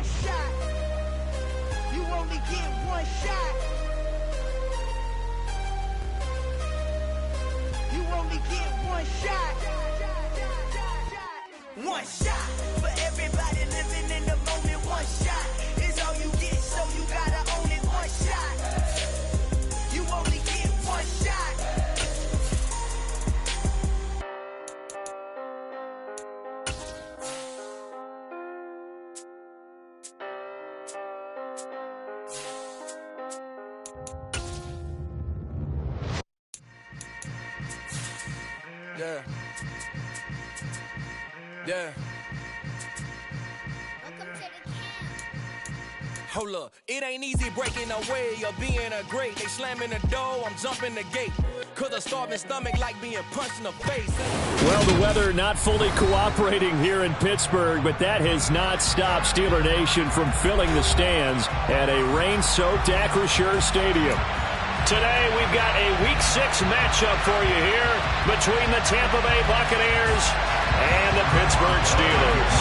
one shot. You only get one shot. You only get one shot. One shot for everybody living in the moment. One shot is all you get, so you gotta own it. One shot. You only get one shot. Yeah. Yeah. Hold up, it ain't easy breaking away or being a great. They slamming the door, I'm jumping the gate. Cause a starving stomach like being punched in the face. Well, the weather not fully cooperating here in Pittsburgh, but that has not stopped Steeler Nation from filling the stands at a rain-soaked Acrisure Stadium. Today, we've got a Week 6 matchup for you here between the Tampa Bay Buccaneers and the Pittsburgh Steelers.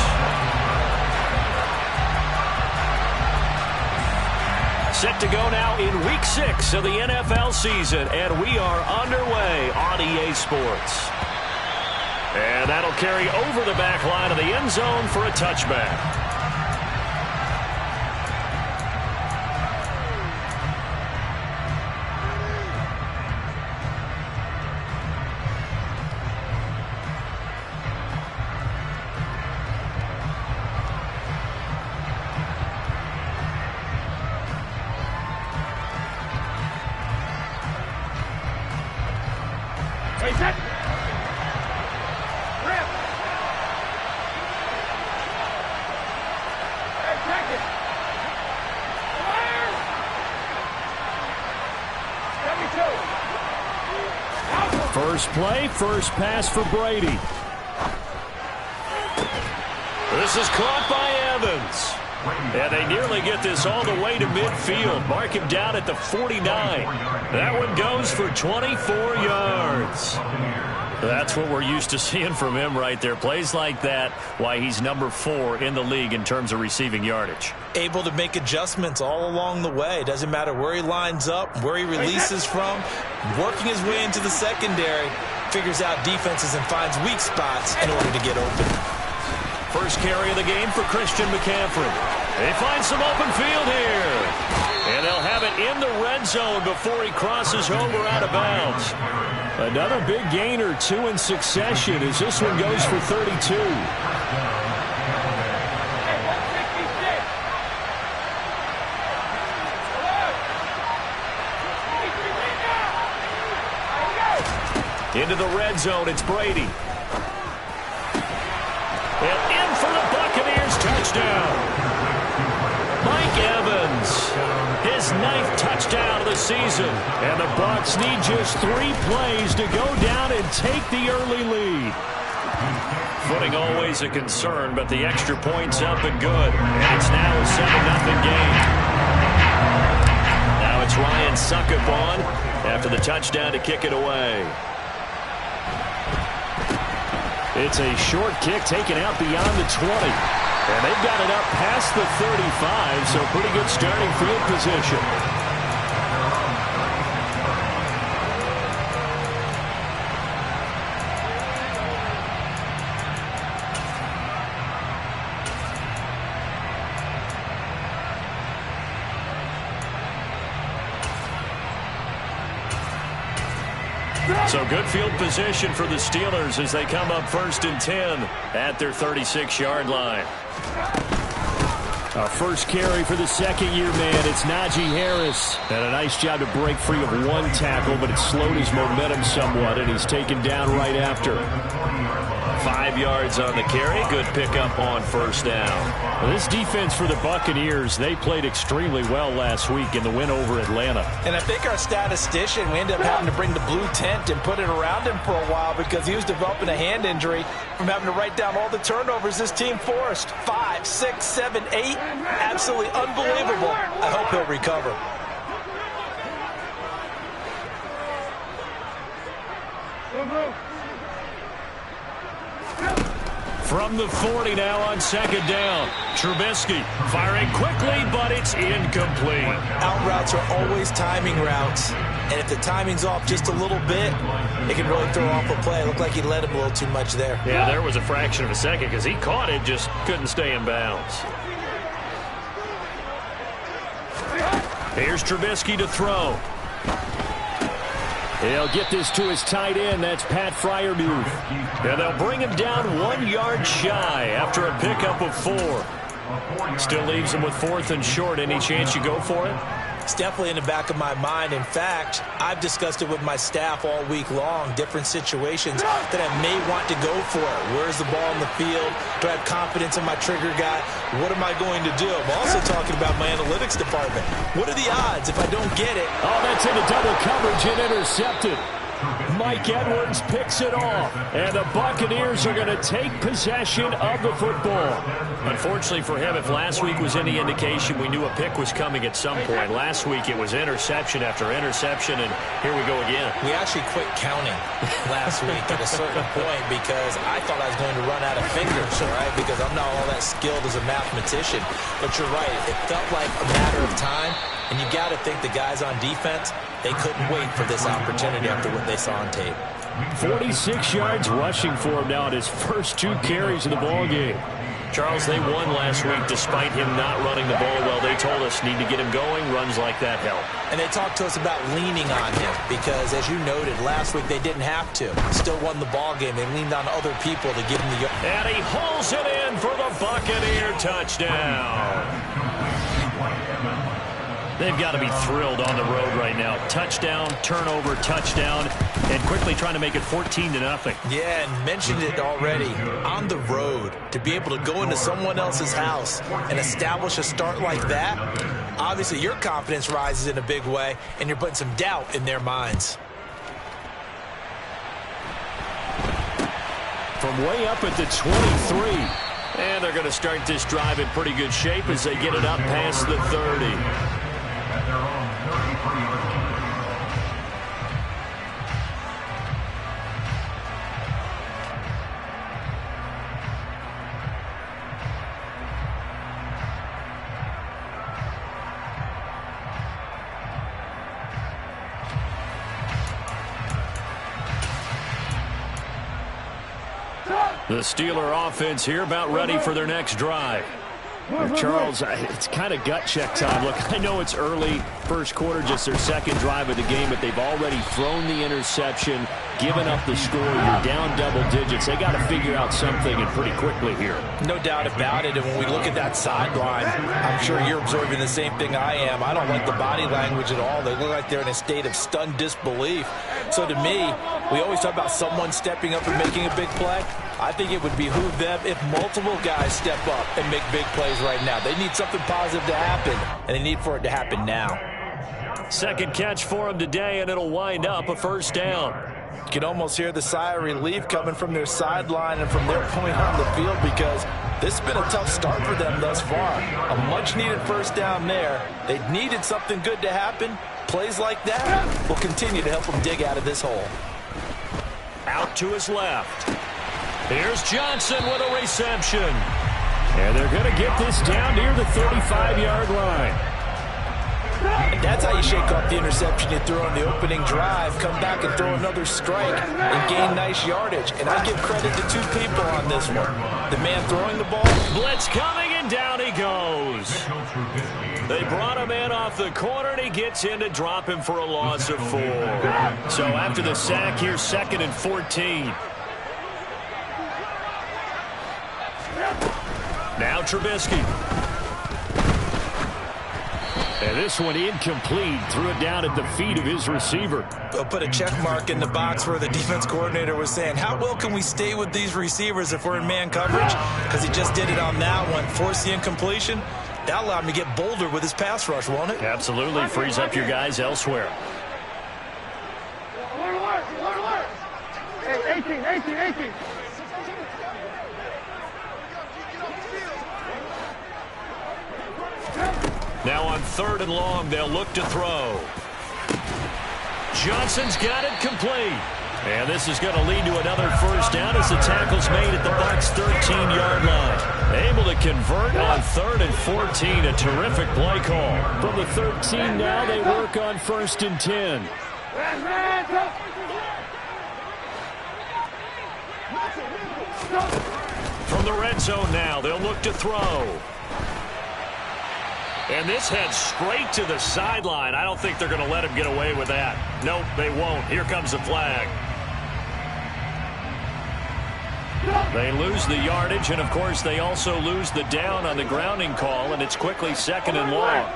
Set to go now in Week 6 of the NFL season, and we are underway on EA Sports. And that'll carry over the back line of the end zone for a touchback. First play, first pass for Brady. This is caught by Evans. And they nearly get this all the way to midfield. Mark him down at the 49. That one goes for 24 yards. That's what we're used to seeing from him right there. Plays like that, why he's number 4 in the league in terms of receiving yardage. Able to make adjustments all along the way. Doesn't matter where he lines up, where he releases from. Working his way into the secondary. Figures out defenses and finds weak spots in order to get open. First carry of the game for Christian McCaffrey. They find some open field here. And they'll have it in the red zone before he crosses over out of bounds. Another big gain or 2 in succession as this one goes for 32. Into the red zone, it's Brady. And in for the Buccaneers, touchdown. Mike Evans, his 9th touchdown of the season. And the Bucs need just 3 plays to go down and take the early lead. Footing always a concern, but the extra point's up and good. And it's now a 7-0 game. Now it's Ryan Suckup on after the touchdown to kick it away. It's a short kick taken out beyond the 20. And they've got it up past the 35, so pretty good starting field position. So good field position for the Steelers as they come up 1st and 10 at their 36-yard line. Our first carry for the second-year man, it's Najee Harris. And a nice job to break free of 1 tackle, but it slowed his momentum somewhat, and he's taken down right after. 5 yards on the carry. Good pickup on 1st down. Well, this defense for the Buccaneers, they played extremely well last week in the win over Atlanta. And I think our statistician, we ended up having to bring the blue tent and put it around him for a while because he was developing a hand injury from having to write down all the turnovers this team forced. 5, 6, 7, 8. Absolutely unbelievable. I hope he'll recover. From the 40 now on second down. Trubisky firing quickly, but it's incomplete. Out routes are always timing routes. And if the timing's off just a little bit, it can really throw off a play. It looked like he led him a little too much there. Yeah, there was a fraction of a second because he caught it, just couldn't stay in bounds. Here's Trubisky to throw. He'll get this to his tight end. That's Pat Freiermuth. And they'll bring him down 1 yard shy after a pickup of 4. Still leaves him with 4th and short. Any chance you go for it? It's definitely in the back of my mind. In fact, I've discussed it with my staff all week long, different situations that I may want to go for it. Where's the ball in the field? Do I have confidence in my trigger guy? What am I going to do? I'm also talking about my analytics department. What are the odds if I don't get it? Oh, that's into double coverage and intercepted. Mike Edwards picks it off, and the Buccaneers are going to take possession of the football. Unfortunately for him, if last week was any indication, we knew a pick was coming at some point. Last week it was interception after interception, and here we go again. We actually quit counting last week at a certain point because I thought I was going to run out of fingers, all right, because I'm not all that skilled as a mathematician. But you're right, it felt like a matter of time, and you got to think the guys on defense, they couldn't wait for this opportunity after what they saw on tape. 46 yards rushing for him now at his first 2 carries of the ball game. Charles, they won last week despite him not running the ball well. They told us need to get him going. Runs like that help. And they talked to us about leaning on him because, as you noted, last week they didn't have to. Still won the ball game. They leaned on other people to give him the... And he hauls it in for the Buccaneer touchdown. They've got to be thrilled on the road right now. Touchdown, turnover, touchdown, and quickly trying to make it 14-0. Yeah, and mentioned it already. On the road, to be able to go into someone else's house and establish a start like that, obviously your confidence rises in a big way, and you're putting some doubt in their minds. From way up at the 23. And they're going to start this drive in pretty good shape as they get it up past the 30. The Steeler offense here about ready for their next drive. Charles, it's kind of gut check time. Look, I know it's early, first quarter, just their second drive of the game, but they've already thrown the interception, given up the score. You're down double digits. They got to figure out something, and pretty quickly here. No doubt about it, and when we look at that sideline, I'm sure you're observing the same thing I am. I don't like the body language at all. They look like they're in a state of stunned disbelief. So to me, we always talk about someone stepping up and making a big play. I think it would behoove them if multiple guys step up and make big plays right now. They need something positive to happen, and they need for it to happen now. Second catch for him today, and it'll wind up a first down. You can almost hear the sigh of relief coming from their sideline and from their point on the field because this has been a tough start for them thus far. A much-needed first down there. They needed something good to happen. Plays like that will continue to help them dig out of this hole. Out to his left. Here's Johnson with a reception. And they're going to get this down near the 35-yard line. And that's how you shake off the interception you threw on the opening drive, come back and throw another strike and gain nice yardage. And I give credit to 2 people on this one. The man throwing the ball. Blitz coming, and down he goes. They brought him in off the corner, and he gets in to drop him for a loss of 4. So after the sack, here's 2nd and 14. Now Trubisky. And this one incomplete. Threw it down at the feet of his receiver. They'll put a check mark in the box where the defense coordinator was saying, how well can we stay with these receivers if we're in man coverage? Because he just did it on that one. Force the incompletion. That allowed him to get bolder with his pass rush, won't it? Absolutely. Frees up your guys elsewhere. Hey, 18. Now on 3rd and long, they'll look to throw. Johnson's got it complete. And this is going to lead to another first down as the tackle's made at the Bucs' 13-yard line. Able to convert on 3rd and 14. A terrific play call. From the 13 now, they work on 1st and 10. From the red zone now, they'll look to throw. And this heads straight to the sideline. I don't think they're going to let him get away with that. Nope, they won't. Here comes the flag. They lose the yardage, and, of course, they also lose the down on the grounding call, and it's quickly 2nd and long.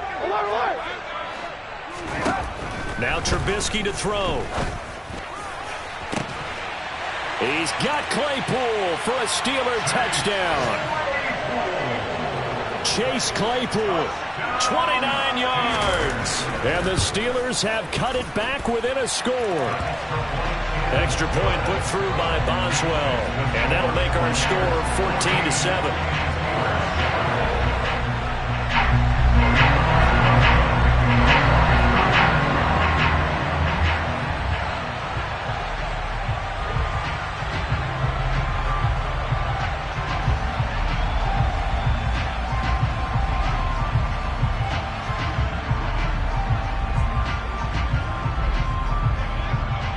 Now Trubisky to throw. He's got Claypool for a Steeler touchdown. Chase Claypool, 29 yards. And the Steelers have cut it back within a score. Extra point put through by Boswell. And that'll make our score 14-7.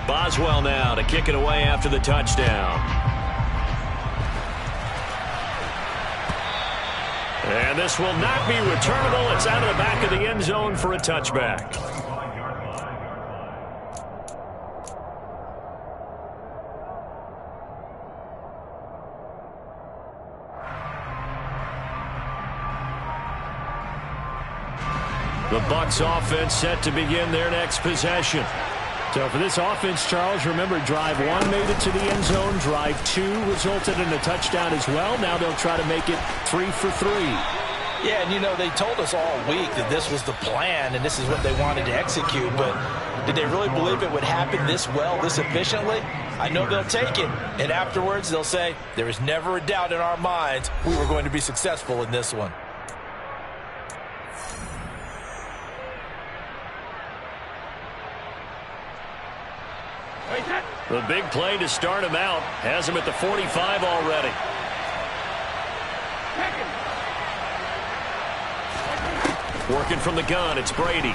Boswell now to kick it away after the touchdown. And this will not be returnable. It's out of the back of the end zone for a touchback. The Bucs offense set to begin their next possession. So for this offense, Charles, remember, drive 1 made it to the end zone. Drive 2 resulted in a touchdown as well. Now they'll try to make it 3 for 3. Yeah, and, you know, they told us all week that this was the plan and this is what they wanted to execute. But did they really believe it would happen this well, this efficiently? I know they'll take it. And afterwards, they'll say, there is never a doubt in our minds we were going to be successful in this one. The big play to start him out has him at the 45 already. Working from the gun, it's Brady.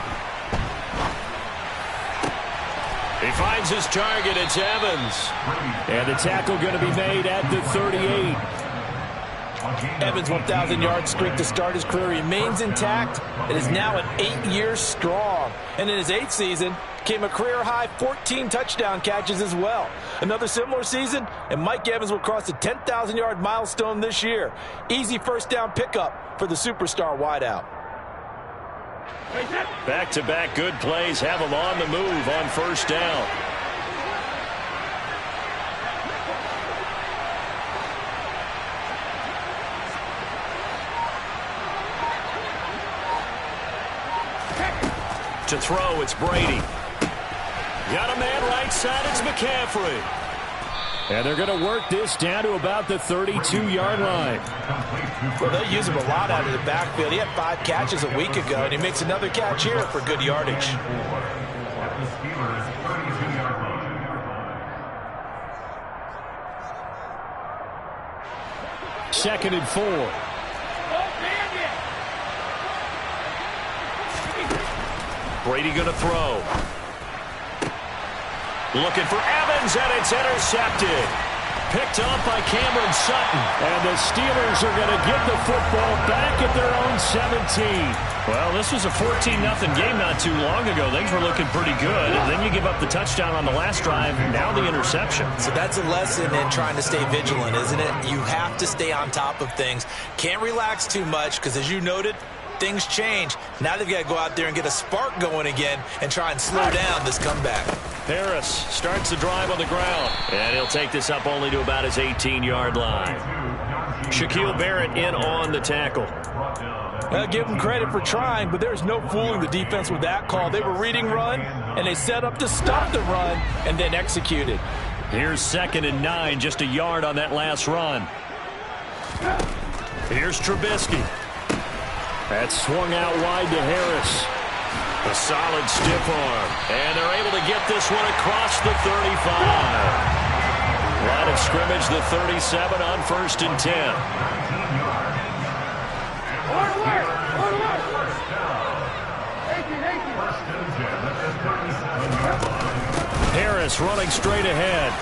He finds his target, it's Evans. And the tackle going to be made at the 38. Evans' 1,000-yard streak to start his career remains intact. It is now an 8 years strong. And in his 8th season, came a career-high 14 touchdown catches as well. Another similar season, and Mike Evans will cross the 10,000-yard milestone this year. Easy first-down pickup for the superstar wideout. Back-to-back good plays have him on the move on first down. To throw, it's Brady. Got a man right side, it's McCaffrey. And they're going to work this down to about the 32-yard line. Well, they'll use him a lot out of the backfield. He had 5 catches a week ago, and he makes another catch here for good yardage. Second and 4. Brady going to throw. Looking for Evans, and it's intercepted. Picked up by Cameron Sutton. And the Steelers are going to get the football back at their own 17. Well, this was a 14-0 game not too long ago. Things were looking pretty good. And then you give up the touchdown on the last drive. Now the interception. So that's a lesson in trying to stay vigilant, isn't it? You have to stay on top of things. Can't relax too much because, as you noted, things change. Now they've got to go out there and get a spark going again and try and slow down this comeback. Harris starts the drive on the ground. And he'll take this up only to about his 18-yard line. Shaquille Barrett in on the tackle. I'll give them credit for trying, but there's no fooling the defense with that call. They were reading run, and they set up to stop the run and then executed. Here's 2nd and 9, just a yard on that last run. Here's Trubisky. That's swung out wide to Harris. A solid stiff arm. And they're able to get this one across the 35. Line of scrimmage, the 37 on 1st and 10. Harris running straight ahead.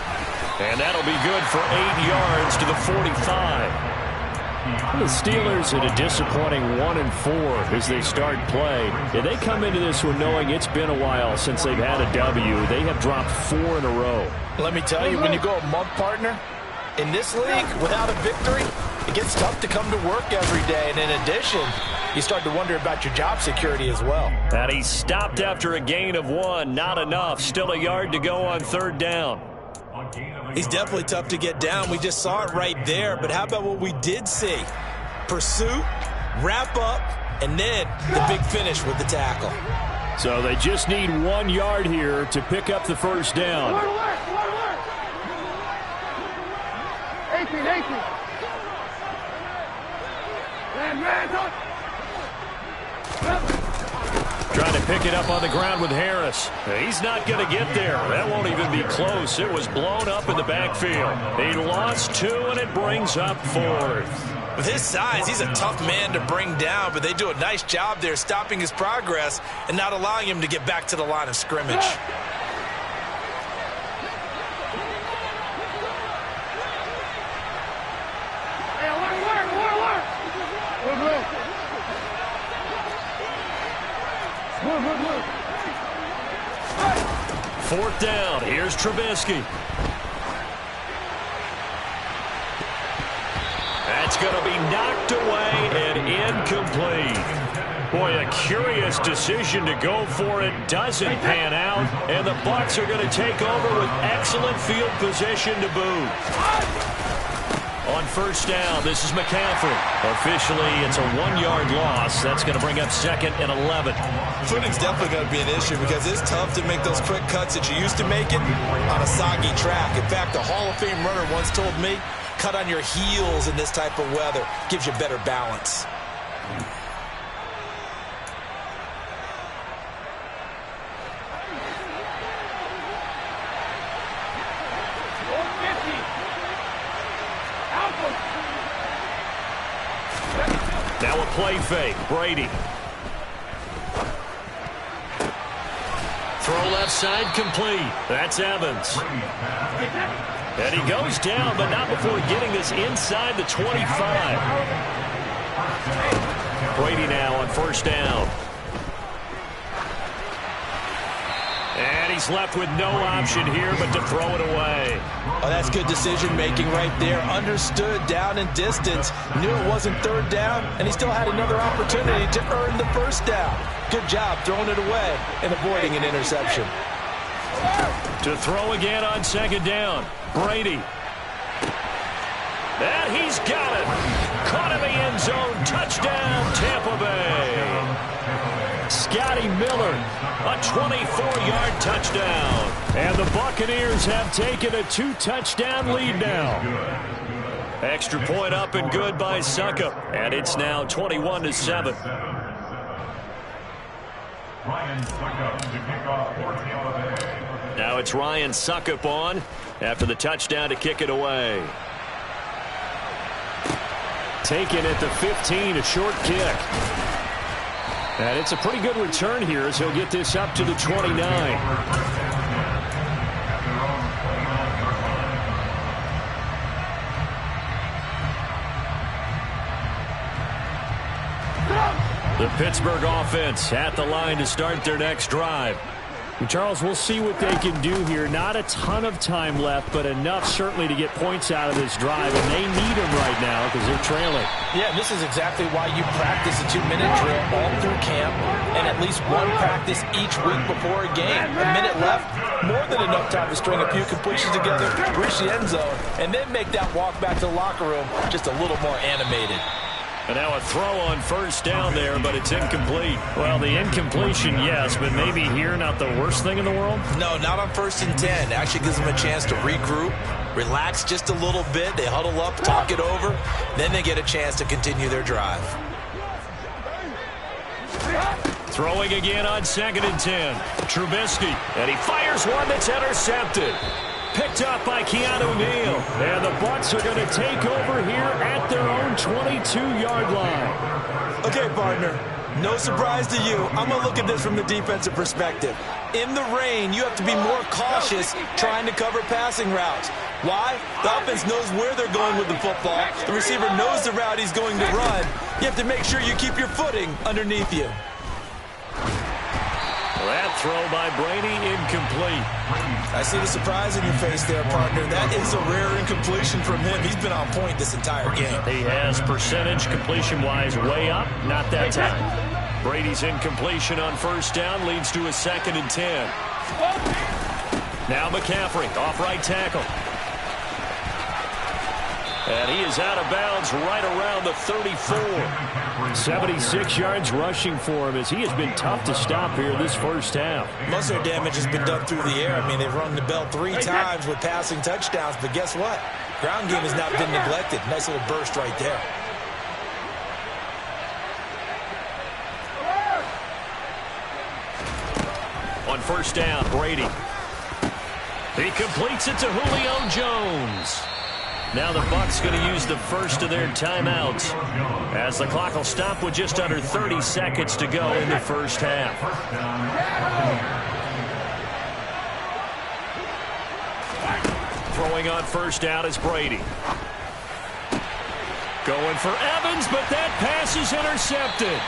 And that'll be good for 8 yards to the 45. The Steelers at a disappointing 1-4 as they start play. Yeah, they come into this one knowing it's been a while since they've had a W. They have dropped 4 in a row. Let me tell you, when you go a month, partner, in this league, without a victory, it gets tough to come to work every day. And in addition, you start to wonder about your job security as well. And he stopped after a gain of 1. Not enough. Still a yard to go on 3rd down. He's definitely tough to get down. We just saw it right there. But how about what we did see? Pursuit, wrap up, and then the big finish with the tackle. So they just need 1 yard here to pick up the 1st down. 18. Trying to pick it up on the ground with Harris. He's not going to get there. That won't even be close. It was blown up in the backfield. He lost 2, and it brings up 4th. With his size, he's a tough man to bring down, but they do a nice job there stopping his progress and not allowing him to get back to the line of scrimmage. Fourth down. Here's Trubisky. That's going to be knocked away and incomplete. Boy, a curious decision to go for it. Doesn't pan out. And the Bucs are going to take over with excellent field position to boot. On 1st down, this is McCaffrey. Officially, it's a 1-yard loss. That's going to bring up 2nd and 11. Footing's definitely going to be an issue because it's tough to make those quick cuts that you used to make it on a soggy track. In fact, a Hall of Fame runner once told me, cut on your heels in this type of weather. Gives you better balance. Now a play fake. Brady. Throw left side complete. That's Evans. And he goes down, but not before getting this inside the 25. Brady now on 1st down. And he's left with no option here but to throw it away. Oh, that's good decision-making right there. Understood down and distance. Knew it wasn't 3rd down, and he still had another opportunity to earn the 1st down. Good job throwing it away and avoiding an interception. To throw again on 2nd down. Brady. And he's got it. Caught in the end zone. Touchdown, Tampa Bay. Scotty Miller, a 24-yard touchdown. And the Buccaneers have taken a 2-touchdown lead now. Extra point up and good by Suckup. And it's now 21-7. Now it's Ryan Suckup on after the touchdown to kick it away. Taken at the 15, a short kick. And it's a pretty good return here as he'll get this up to the 29. The Pittsburgh offense at the line to start their next drive. Charles, we'll see what they can do here. Not a ton of time left, but enough certainly to get points out of this drive, and they need them right now because they're trailing. Yeah, this is exactly why you practice a 2-minute drill all through camp and at least one practice each week before a game. A minute left, more than enough time to string a few completions together, reach the end zone, and then make that walk back to the locker room just a little more animated. And now a throw on 1st down there, but it's incomplete. Well, the incompletion, yes, but maybe here not the worst thing in the world? No, not on 1st and 10. Actually gives them a chance to regroup, relax just a little bit. They huddle up, talk it over. Then they get a chance to continue their drive. Throwing again on 2nd and 10. Trubisky, and he fires one that's intercepted. Picked up by Keanu Neal. And the Bucs are going to take over here at their own 22-yard line. Okay, partner. No surprise to you. I'm going to look at this from the defensive perspective. In the rain, you have to be more cautious trying to cover passing routes. Why? The offense knows where they're going with the football. The receiver knows the route he's going to run. You have to make sure you keep your footing underneath you. That throw by Brady incomplete. I see the surprise in your face there, partner. That is a rare incompletion from him. He's been on point this entire game. He has percentage completion-wise way up. Not that time. Brady's incompletion on 1st down leads to a 2nd and 10. Now McCaffrey off right tackle. And he is out of bounds right around the 34. 76 yards rushing for him as he has been tough to stop here this first half. Most of their damage has been done through the air. I mean, they've rung the bell 3 times with passing touchdowns, but guess what? Ground game has not been neglected. Nice little burst right there. On 1st down, Brady. He completes it to Julio Jones. Now the Bucs going to use the first of their timeouts as the clock will stop with just under 30 seconds to go in the first half. Throwing on 1st down is Brady. Going for Evans, but that pass is intercepted.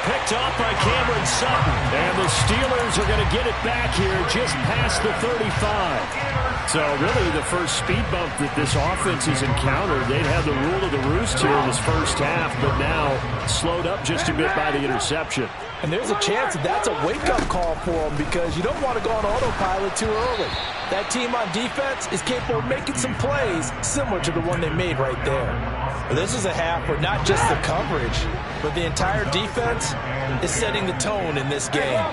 Picked off by Cameron Sutton. And the Steelers are going to get it back here just past the 35. So really the first speed bump that this offense has encountered, they'd have the rule of the roost here in this first half, but now slowed up just a bit by the interception. And there's a chance that that's a wake-up call for them because you don't want to go on autopilot too early. That team on defense is capable of making some plays similar to the one they made right there. But this is a half where not just the coverage, but the entire defense is setting the tone in this game.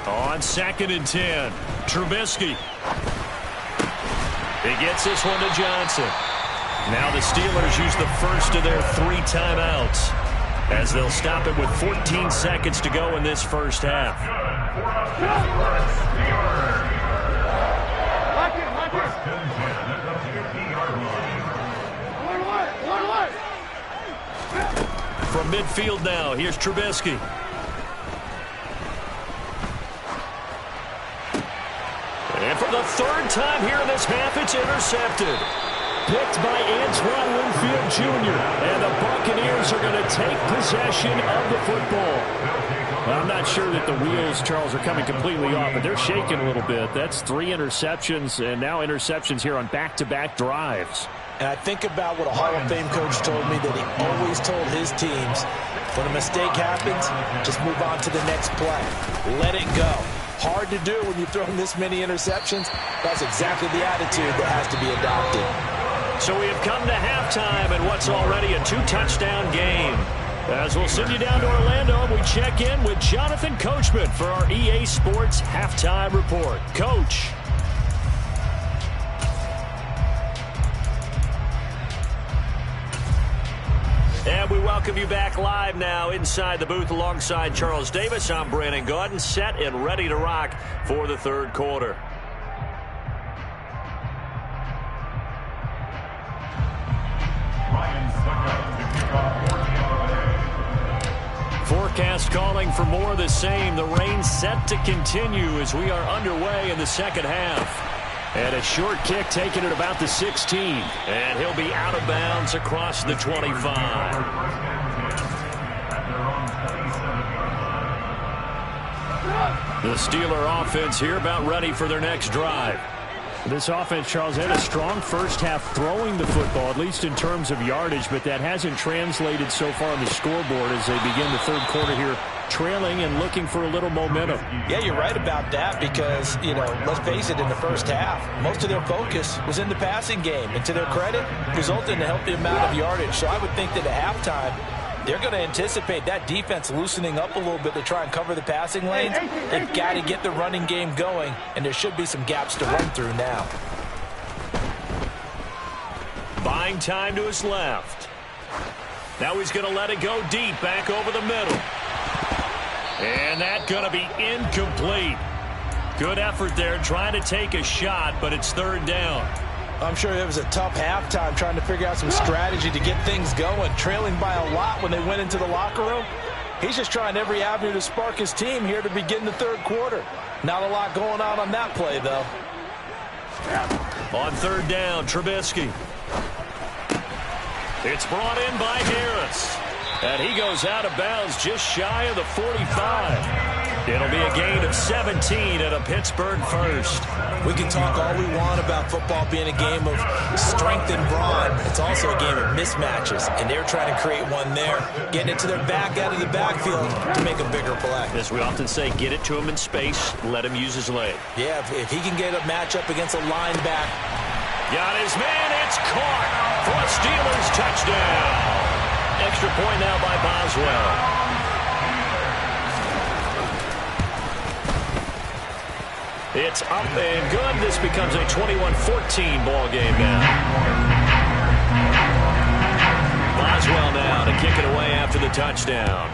On 2nd and 10, Trubisky. He gets this one to Johnson. Now the Steelers use the first of their 3 timeouts as they'll stop it with 14 seconds to go in this first half. From midfield now, here's Trubisky. And for the 3rd time here in this half, it's intercepted. Picked by Antoine Winfield Jr. And the Buccaneers are going to take possession of the football. Well, I'm not sure that the wheels, Charles, are coming completely off, but they're shaking a little bit. That's 3 interceptions, and now interceptions here on back-to-back drives. And I think about what a Hall of Fame coach told me that he always told his teams, when a mistake happens, just move on to the next play. Let it go. Hard to do when you've thrown this many interceptions. That's exactly the attitude that has to be adopted. So we have come to halftime in what's already a 2-touchdown game. As we'll send you down to Orlando, we check in with Jonathan Coachman for our EA Sports Halftime Report. Coach. And we welcome you back live now inside the booth alongside Charles Davis. I'm Brandon Gaudin, set and ready to rock for the 3rd quarter. Forecast calling for more of the same. The rain set to continue as we are underway in the 2nd half. And a short kick taken at about the 16. And he'll be out of bounds across the 25. The Steeler offense here about ready for their next drive. This offense, Charles, had a strong first half throwing the football, at least in terms of yardage, but that hasn't translated so far on the scoreboard as they begin the 3rd quarter here, trailing and looking for a little momentum. Yeah, you're right about that because, you know, let's face it, in the first half, most of their focus was in the passing game. And to their credit, resulted in a healthy amount of yardage. So I would think that at halftime, they're going to anticipate that defense loosening up a little bit to try and cover the passing lanes. They've got to get the running game going, and there should be some gaps to run through now. Buying time to his left. Now he's going to let it go deep, back over the middle. And that's going to be incomplete. Good effort there, trying to take a shot, but it's third down. I'm sure it was a tough halftime trying to figure out some strategy to get things going, trailing by a lot when they went into the locker room. He's just trying every avenue to spark his team here to begin the third quarter. Not a lot going on that play, though. On third down, Trubisky. It's brought in by Harris. And he goes out of bounds just shy of the 45. It'll be a gain of 17 at a Pittsburgh first. We can talk all we want about football being a game of strength and brawn. It's also a game of mismatches, and they're trying to create one there, getting it to their back out of the backfield to make a bigger play. As we often say, get it to him in space, let him use his leg. Yeah, if he can get a matchup against a linebacker. Got his man, it's caught for a Steelers touchdown. Extra point now by Boswell. It's up and good. This becomes a 21-14 ball game now. Boswell now to kick it away after the touchdown.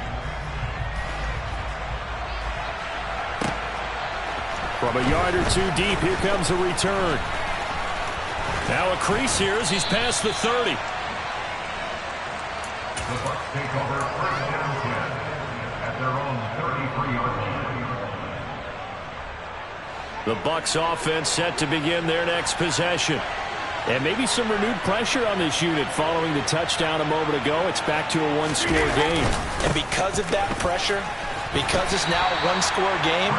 From a yard or two deep, here comes a return. Now a crease here as he's past the 30. The Bucs take over first down 10 at their own 33-yard line. The Bucs offense set to begin their next possession. And maybe some renewed pressure on this unit following the touchdown a moment ago. It's back to a one-score game. And because of that pressure, because it's now a one-score game,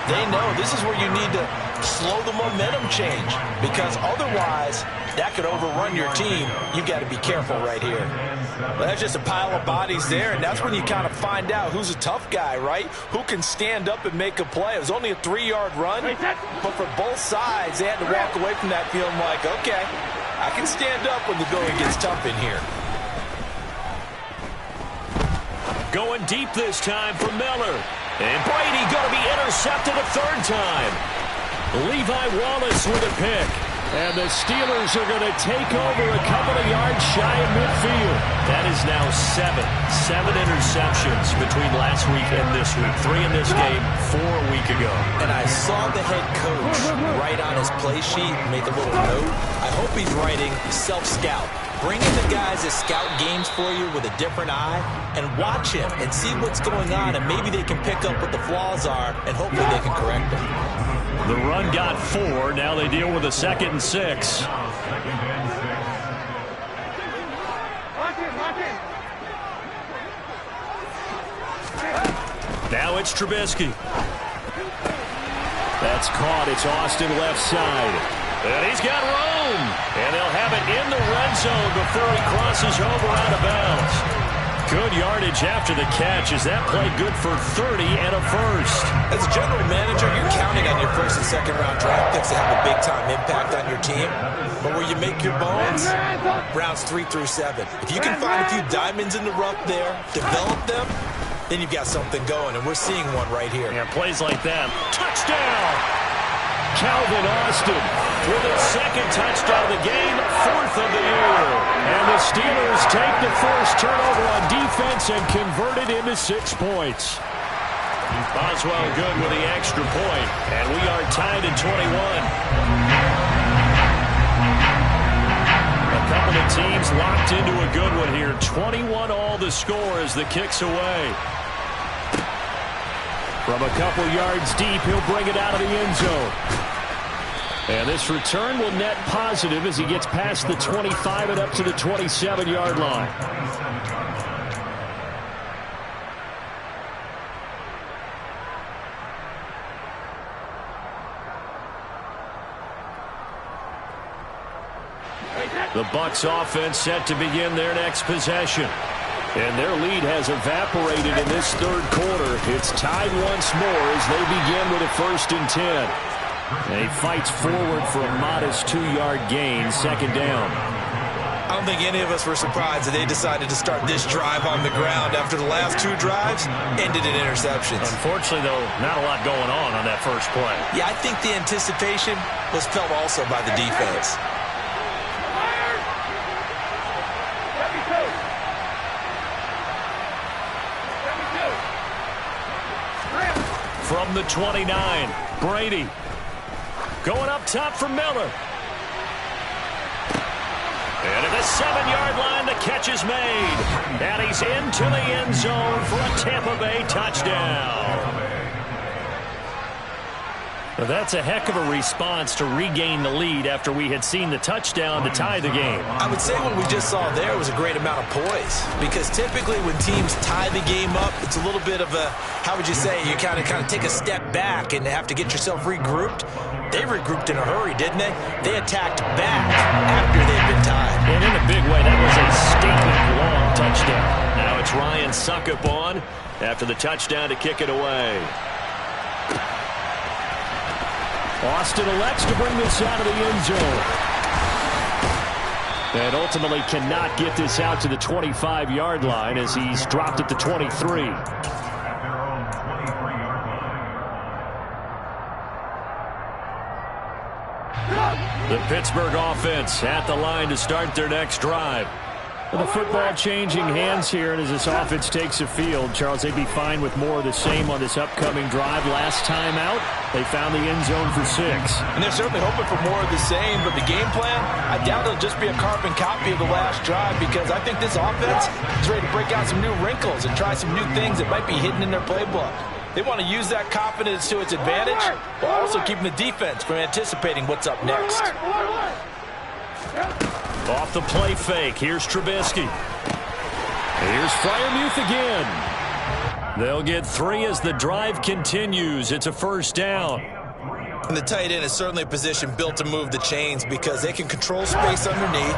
they know this is where you need to slow the momentum change. Because otherwise, that could overrun your team. You've got to be careful right here. But that's just a pile of bodies there, and that's when you kind of find out who's a tough guy, right? Who can stand up and make a play. It was only a 3-yard run, but for both sides, they had to walk away from that feeling like, okay, I can stand up when the going gets tough in here. Going deep this time for Miller. And Brady going to be intercepted a third time. Levi Wallace with a pick. And the Steelers are going to take over a couple of yards shy of midfield. That is now 7 interceptions between last week and this week. 3 in this game, 4 a week ago. And I saw the head coach write on his play sheet, make a little note. I hope he's writing self-scout. Bring in the guys that scout games for you with a different eye and watch him and see what's going on, and maybe they can pick up what the flaws are, and hopefully they can correct them. The run got 4. Now they deal with a 2nd and 6. Now it's Trubisky. That's caught. It's Austin left side. And he's got room. And they'll have it in the red zone before he crosses over out of bounds. Good yardage after the catch. Is that play good for 30 and a first? As a general manager, you're counting on your first and second round draft picks to have a big-time impact on your team. But where you make your bones, rounds 3 through 7. If you can find a few diamonds in the rough there, develop them, then you've got something going, and we're seeing one right here. Yeah, plays like that. Touchdown! Calvin Austin with his 2nd touchdown of the game, 4th of the year. And the Steelers take the first turnover on defense and convert it into 6 points. Boswell good with the extra point, and we are tied at 21. A couple of teams locked into a good one here. 21 all the score as the kick's away. From a couple yards deep, he'll bring it out of the end zone. And this return will net positive as he gets past the 25 and up to the 27-yard line. The Bucs offense set to begin their next possession. And their lead has evaporated in this third quarter. It's tied once more as they begin with a 1st and 10. And he fights forward for a modest 2-yard gain, 2nd down. I don't think any of us were surprised that they decided to start this drive on the ground after the last 2 drives ended in interceptions. Unfortunately, though, not a lot going on that first play. Yeah, I think the anticipation was felt also by the defense. from the 29. Brady going up top for Miller. And at the 7-yard line, the catch is made. And he's into the end zone for a Tampa Bay touchdown. Well, that's a heck of a response to regain the lead after we had seen the touchdown to tie the game. I would say what we just saw there was a great amount of poise, because typically when teams tie the game up, it's a little bit of a, how would you say, you kind of take a step back and have to get yourself regrouped. They regrouped in a hurry, didn't they? They attacked back after they'd been tied. And in a big way, that was a statement long touchdown. Now it's Ryan Suckup on after the touchdown to kick it away. Austin elects to bring this out of the end zone. And ultimately cannot get this out to the 25-yard line as he's dropped at the 23. The Pittsburgh offense at the line to start their next drive. The football changing hands here, and as this offense takes the field, Charles, they'd be fine with more of the same on this upcoming drive. Last time out, they found the end zone for 6. And they're certainly hoping for more of the same, but the game plan, I doubt it'll just be a carbon copy of the last drive, because I think this offense is ready to break out some new wrinkles and try some new things that might be hidden in their playbook. They want to use that confidence to its advantage, while also keeping the defense from anticipating what's up next. Off the play fake, here's Trubisky. Here's Freiermuth again. They'll get 3 as the drive continues. It's a first down. And the tight end is certainly a position built to move the chains, because they can control space underneath.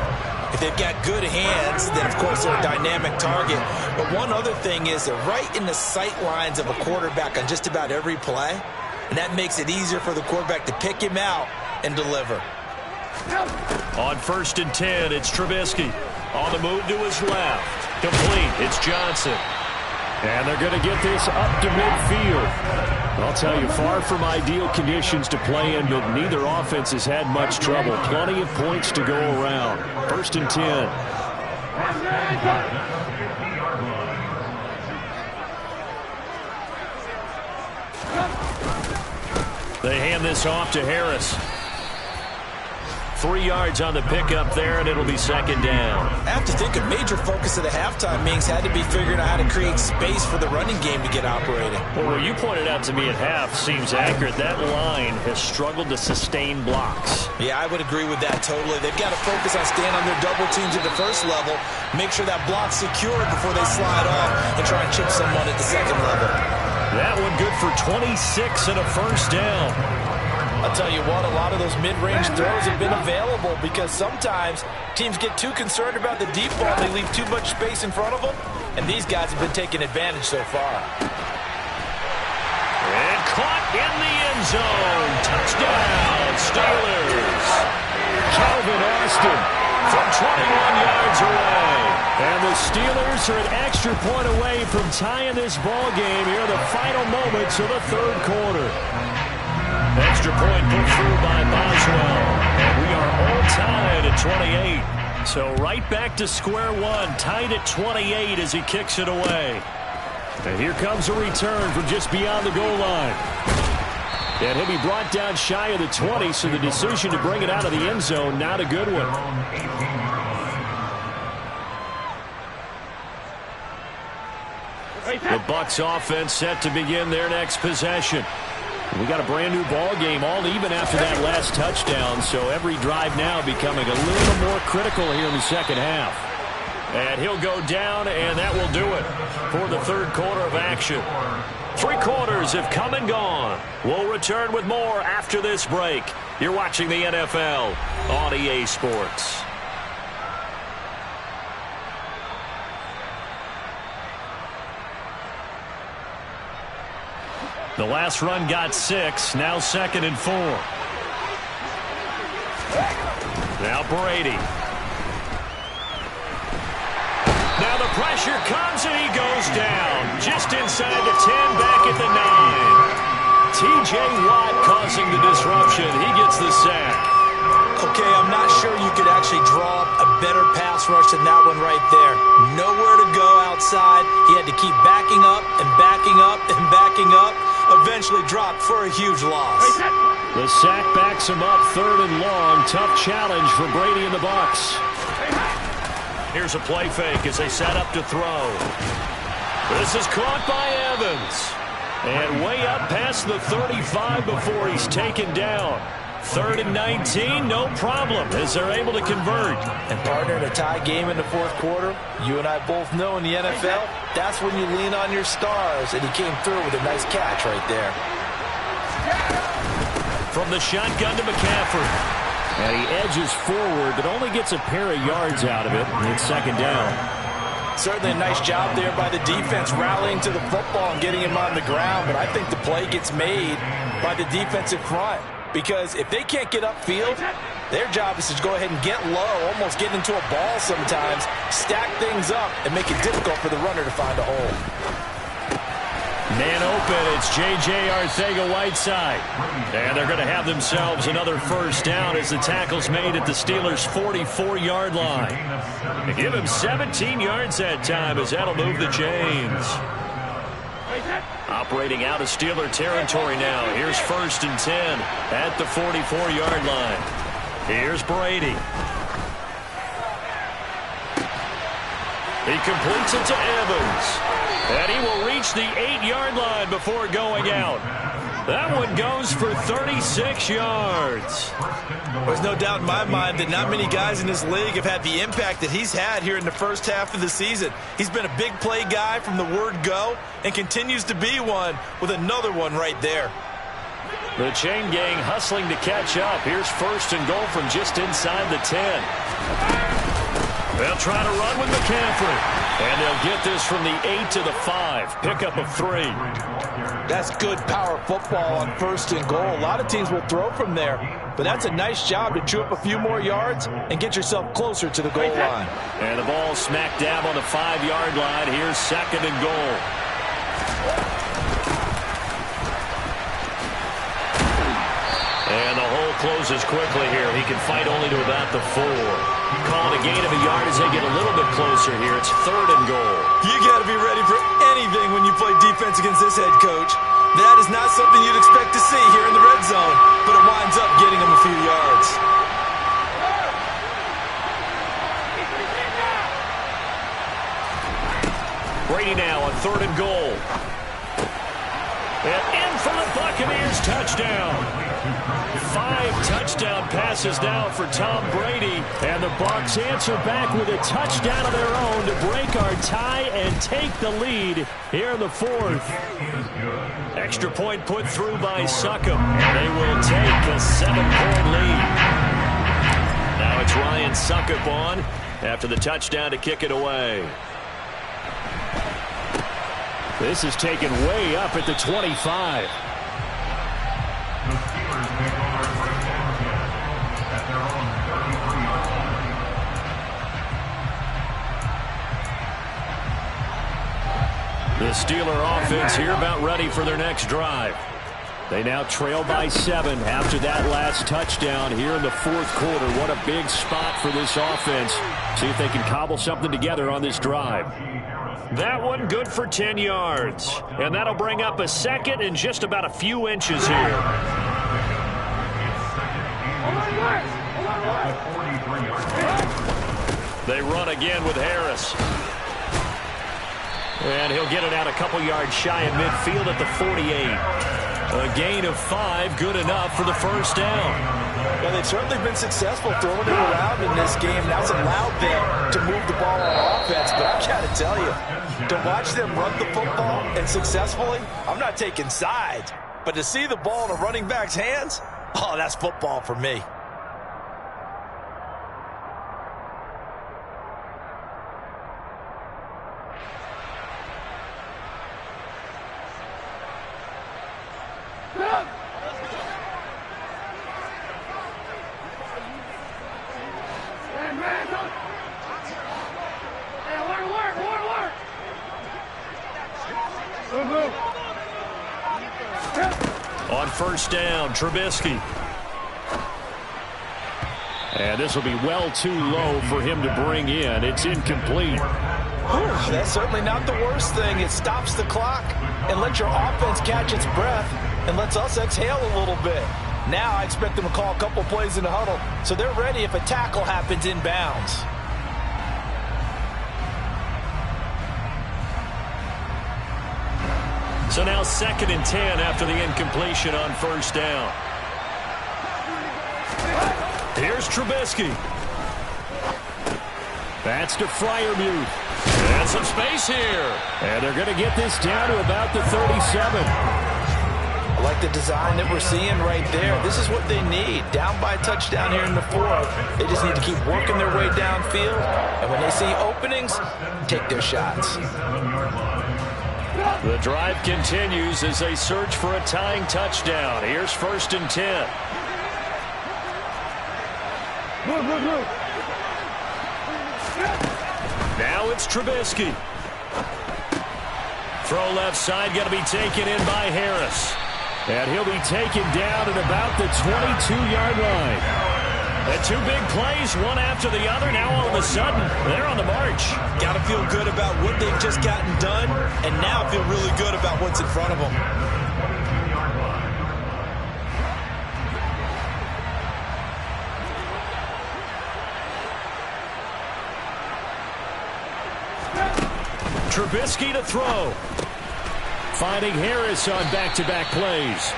If they've got good hands, then of course they're a dynamic target. But one other thing is they're right in the sight lines of a quarterback on just about every play. And that makes it easier for the quarterback to pick him out and deliver. On 1st and 10, it's Trubisky. On the move to his left. Complete. It's Johnson. And they're going to get this up to midfield. I'll tell you, far from ideal conditions to play in, but neither offense has had much trouble. Plenty of points to go around. 1st and 10. They hand this off to Harris. 3 yards on the pickup there, and it'll be 2nd down. I have to think a major focus of the halftime meetings had to be figuring out how to create space for the running game to get operating. Well, what you pointed out to me at half seems accurate. That line has struggled to sustain blocks. Yeah, I would agree with that totally. They've got to focus on staying on their double teams at the first level, make sure that block's secure before they slide off and try and chip someone at the second level. That one good for 26 and a first down. I'll tell you what, a lot of those mid-range throws have been available, because sometimes teams get too concerned about the deep ball. They leave too much space in front of them, and these guys have been taking advantage so far. And caught in the end zone. Touchdown, Steelers. Calvin Austin from 21 yards away. And the Steelers are an extra point away from tying this ball game here in the final moments of the 3rd quarter. Extra point put through by Boswell. And we are all tied at 28. So right back to square one, tied at 28 as he kicks it away. And here comes a return from just beyond the goal line. And he'll be brought down shy of the 20, so the decision to bring it out of the end zone, not a good one. The Bucs offense set to begin their next possession. We got a brand new ball game, all even after that last touchdown, so every drive now becoming a little more critical here in the second half. And he'll go down, and that will do it for the 3rd quarter of action. 3 quarters have come and gone. We'll return with more after this break. You're watching the NFL on EA Sports. The last run got 6, now 2nd and 4. Now Brady. Now the pressure comes and he goes down. Just inside the 10, back at the 9. T.J. Watt causing the disruption. He gets the sack. Okay, I'm not sure you could actually draw a better pass rush than that one right there. Nowhere to go outside. He had to keep backing up and backing up and backing up. eventually dropped for a huge loss. The sack backs him up, 3rd and long. Tough challenge for Brady and the Bucs. Here's a play fake as they set up to throw. This is caught by Evans. And way up past the 35 before he's taken down. 3rd and 19, no problem, as they're able to convert. And partner, in a tie game in the 4th quarter, you and I both know in the NFL, that's when you lean on your stars, and he came through with a nice catch right there. From the shotgun to McCaffrey. And he edges forward, but only gets a pair of yards out of it, and it's 2nd down. Certainly a nice job there by the defense rallying to the football and getting him on the ground, but I think the play gets made by the defensive front. Because if they can't get upfield, their job is to go ahead and get low, almost get into a ball sometimes, stack things up, and make it difficult for the runner to find a hole. Man open, it's J.J. Arcega-Whiteside. And they're going to have themselves another 1st down as the tackle's made at the Steelers' 44-yard line. They give him 17 yards that time as that'll move the chains. Operating out of Steeler territory now. Here's 1st and 10 at the 44-yard line. Here's Brady. He completes it to Evans. And he will reach the 8-yard line before going out. That one goes for 36 yards. There's no doubt in my mind that not many guys in this league have had the impact that he's had here in the first half of the season. He's been a big play guy from the word go and continues to be one with another one right there. The chain gang hustling to catch up. Here's 1st and goal from just inside the 10. They'll try to run with McCaffrey. And they'll get this from the 8 to the 5. Pickup of 3. That's good power football on 1st and goal. A lot of teams will throw from there, but that's a nice job to chew up a few more yards and get yourself closer to the goal line. And the ball smack dab on the 5-yard line. Here's 2nd and goal. And the hole closes quickly here. He can fight only to about the 4. Calling a gain of a yard as they get a little bit closer here. It's 3rd and goal. You got to be ready for anything when you play defense against this head coach. That is not something you'd expect to see here in the red zone, but it winds up getting him a few yards. Brady now on 3rd and goal. And in for the Buccaneers touchdown. 5 touchdown passes now for Tom Brady. And the Bucs answer back with a touchdown of their own to break our tie and take the lead here in the 4th. Extra point put through by Succop. And they will take a 7-point lead. Now it's Ryan Succop on after the touchdown to kick it away. This is taken way up at the 25. The Steelers take over first down at their own 33-yard line. The Steeler offense here about ready for their next drive. They now trail by 7 after that last touchdown here in the 4th quarter. What a big spot for this offense. See if they can cobble something together on this drive. That one good for 10 yards. And that'll bring up a 2nd and just about a few inches here. They run again with Harris. And he'll get it out a couple yards shy of midfield at the 48. A gain of 5, good enough for the 1st down. Well, they've certainly been successful throwing it around in this game. That's allowed them to move the ball on offense. But I got to tell you, to watch them run the football and successfully, I'm not taking sides. But to see the ball in a running back's hands, oh, that's football for me. On 1st down, Trubisky. And this will be well too low for him to bring in. It's incomplete. That's certainly not the worst thing. It stops the clock and lets your offense catch its breath and lets us exhale a little bit. Now I expect them to call a couple plays in the huddle so they're ready if a tackle happens inbounds. So now 2nd and 10 after the incompletion on first down. Here's Trubisky. That's to Freiermuth. And some space here. And they're going to get this down to about the 37. I like the design that we're seeing right there. This is what they need. Down by a touchdown here in the 4th. They just need to keep working their way downfield. And when they see openings, take their shots. The drive continues as they search for a tying touchdown. Here's 1st and 10. Now it's Trubisky. Throw left side, got to be taken in by Harris. And he'll be taken down at about the 22-yard line. And 2 big plays, one after the other. Now all of a sudden, they're on the march. Got to feel good about what they've just gotten done, and now feel really good about what's in front of them. Trubisky to throw. Finding Harris on back-to-back plays.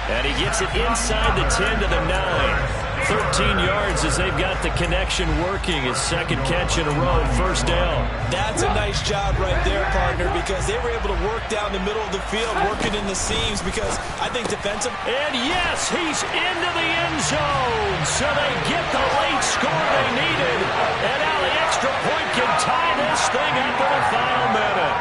And he gets it inside the 10 to the 9. 13 yards as they've got the connection working. His 2nd catch in a row, 1st down. That's a nice job right there, partner, because they were able to work down the middle of the field, working in the seams, because I think defensive. And yes, he's into the end zone. So they get the late score they needed. And now the extra point can tie this thing up in the final minute.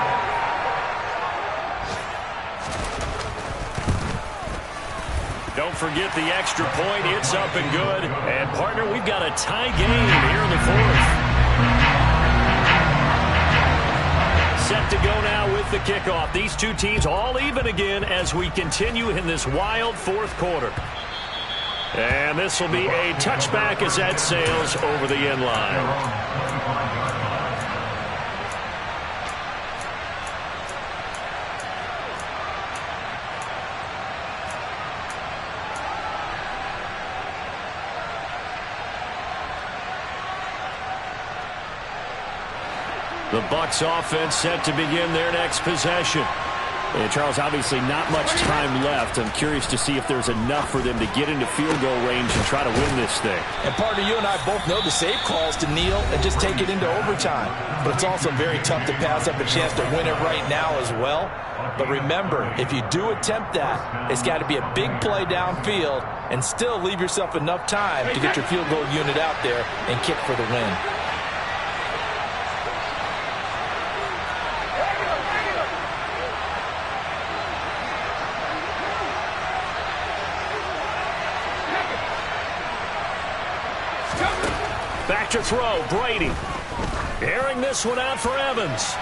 Don't forget the extra point. It's up and good. And, partner, we've got a tie game here in the 4th. Set to go now with the kickoff. These 2 teams all even again as we continue in this wild 4th quarter. And this will be a touchback as that sails over the end line. The Bucs offense set to begin their next possession. And Charles, obviously not much time left. I'm curious to see if there's enough for them to get into field goal range and try to win this thing. And partner, you and I both know the save calls to kneel and just take it into overtime. But it's also very tough to pass up a chance to win it right now as well. But remember, if you do attempt that, it's got to be a big play downfield and still leave yourself enough time to get your field goal unit out there and kick for the win. Back to throw, Brady. Airing this one out for Evans.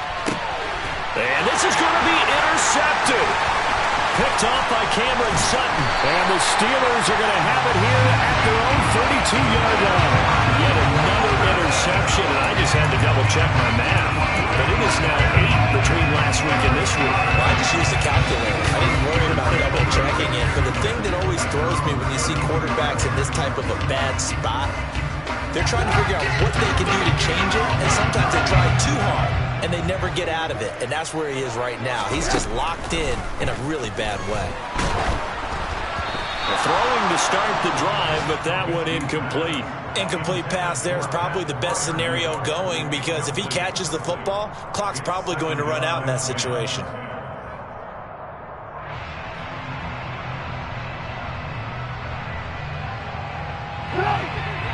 And this is going to be intercepted. Picked off by Cameron Sutton. And the Steelers are going to have it here at their own 32-yard line. Yet another interception, and I just had to double-check my math. But it is now 8 between last week and this week. Well, I just used a calculator. I didn't worry about double-checking it. But the thing that always throws me when you see quarterbacks in this type of a bad spot, they're trying to figure out what they can do to change it, and sometimes they try too hard, and they never get out of it, and that's where he is right now. He's just locked in a really bad way. Throwing to start the drive, but that one incomplete. Incomplete pass there is probably the best scenario going, because if he catches the football, clock's probably going to run out in that situation.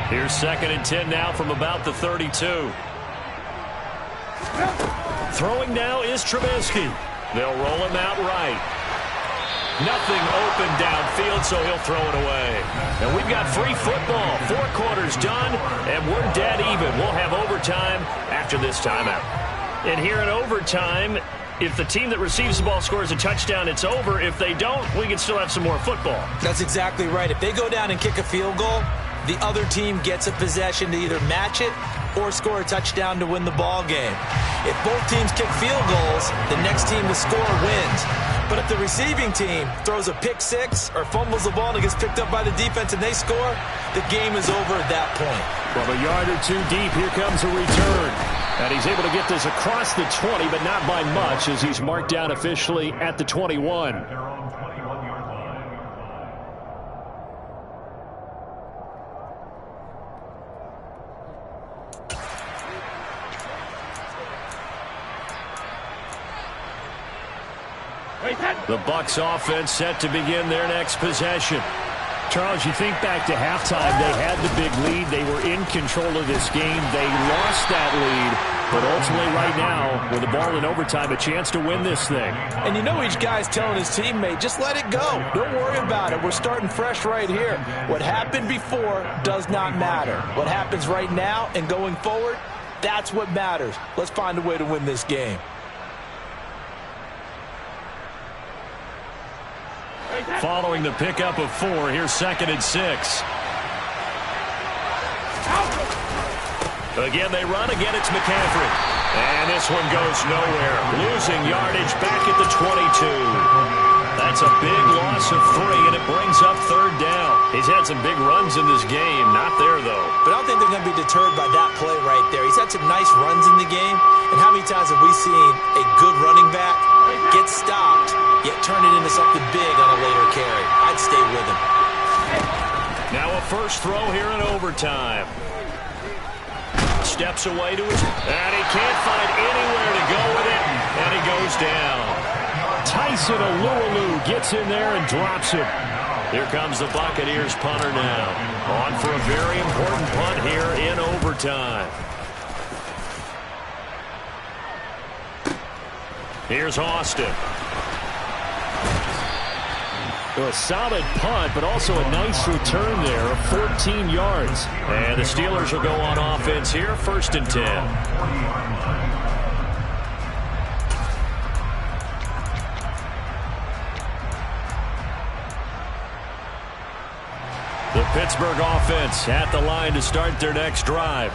Here's 2nd and 10 now from about the 32. Throwing now is Trubisky. They'll roll him out right. Nothing open downfield, so he'll throw it away. And we've got free football. 4 quarters done, and we're dead even. We'll have overtime after this timeout. And here in overtime, if the team that receives the ball scores a touchdown, it's over. If they don't, we can still have some more football. That's exactly right. If they go down and kick a field goal, the other team gets a possession to either match it or score a touchdown to win the ball game. If both teams kick field goals, the next team to score wins. But if the receiving team throws a pick six or fumbles the ball and it gets picked up by the defense and they score, the game is over at that point. From a yard or two deep, here comes a return. And he's able to get this across the 20, but not by much, as he's marked down officially at the 21. The Bucs offense set to begin their next possession. Charles, you think back to halftime, they had the big lead. They were in control of this game. They lost that lead, but ultimately right now, with the ball in overtime, a chance to win this thing. And you know each guy's telling his teammate, just let it go. Don't worry about it. We're starting fresh right here. What happened before does not matter. What happens right now and going forward, that's what matters. Let's find a way to win this game. Following the pickup of 4, here's 2nd and 6. Again, they run. Again, it's McCaffrey. And this one goes nowhere. Losing yardage back at the 22. That's a big loss of 3, and it brings up 3rd down. He's had some big runs in this game. Not there, though. But I don't think they're going to be deterred by that play right there. He's had some nice runs in the game. And how many times have we seen a good running back get stopped, yet turn it into something big on a later carry? I'd stay with him. Now a first throw here in overtime. Steps away to his... And he can't find anywhere to go with it. And he goes down. Tyson Alualu gets in there and drops him. Here comes the Buccaneers punter now. On for a very important punt here in overtime. Here's Austin. A solid punt, but also a nice return there of 14 yards. And the Steelers will go on offense here, 1st and 10. The Pittsburgh offense at the line to start their next drive.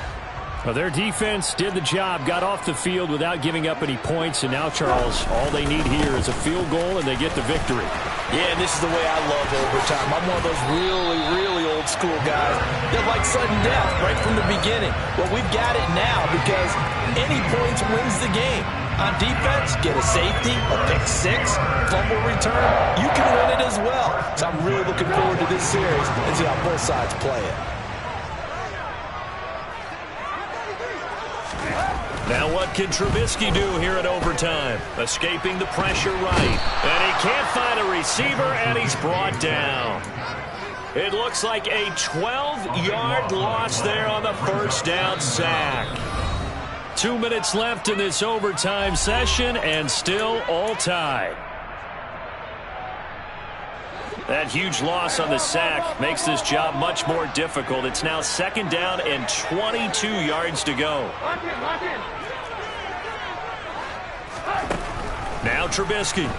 Well, their defense did the job, got off the field without giving up any points, and now, Charles, all they need here is a field goal, and they get the victory. Yeah, and this is the way I love overtime. I'm one of those really, really old school guys that like sudden death right from the beginning. Well, we've got it now because any points wins the game. On defense, get a safety, a pick six, fumble return. You can win it as well. So I'm really looking forward to this series and see how both sides play it. Now what can Trubisky do here in overtime? Escaping the pressure right. And he can't find a receiver, and he's brought down. It looks like a 12-yard loss there on the first down sack. 2 minutes left in this overtime session, and still all tied. That huge loss on the sack makes this job much more difficult. It's now 2nd down and 22 yards to go. Now Trubisky.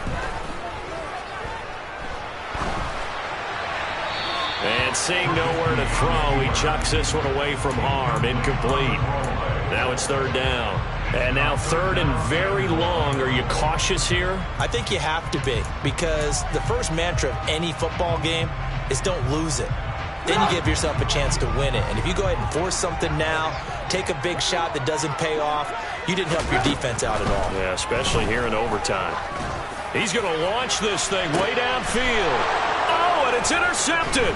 And seeing nowhere to throw, he chucks this one away from harm. Incomplete. Now it's 3rd down. And now 3rd and very long. Are you cautious here? I think you have to be, because the first mantra of any football game is don't lose it. Then you give yourself a chance to win it. And if you go ahead and force something now, take a big shot that doesn't pay off, you didn't help your defense out at all. Yeah, especially here in overtime. He's going to launch this thing way downfield. Oh, and it's intercepted.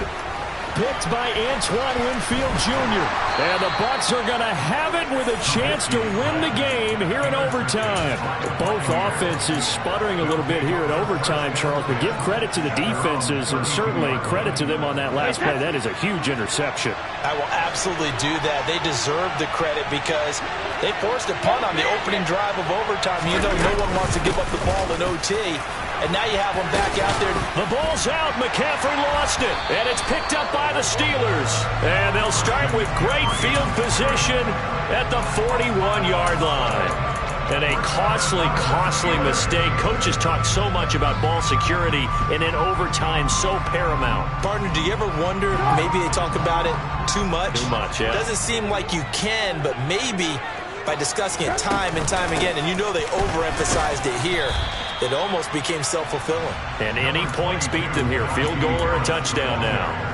Picked by Antoine Winfield Jr. And the Bucs are going to have it with a chance to win the game here in overtime. Both offenses sputtering a little bit here in overtime, Charles, but give credit to the defenses and certainly credit to them on that last play. That is a huge interception. I will absolutely do that. They deserve the credit because they forced a punt on the opening drive of overtime. You know no one wants to give up the ball in OT. And now you have them back out there. The ball's out. McCaffrey lost it. And it's picked up by the Steelers. And they'll start with great field position at the 41-yard line. And a costly mistake. Coaches talk so much about ball security, and in overtime, so paramount. Partner, do you ever wonder, maybe they talk about it too much? Too much, yeah. Doesn't seem like you can, but maybe by discussing it time and time again, and you know they overemphasized it here, it almost became self-fulfilling. And any points beat them here. Field goal or a touchdown now.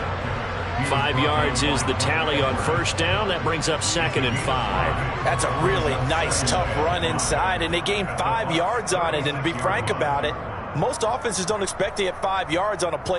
5 yards is the tally on first down. That brings up 2nd and 5. That's a really nice, tough run inside, and they gained 5 yards on it. And to be frank about it, most offenses don't expect to get 5 yards on a play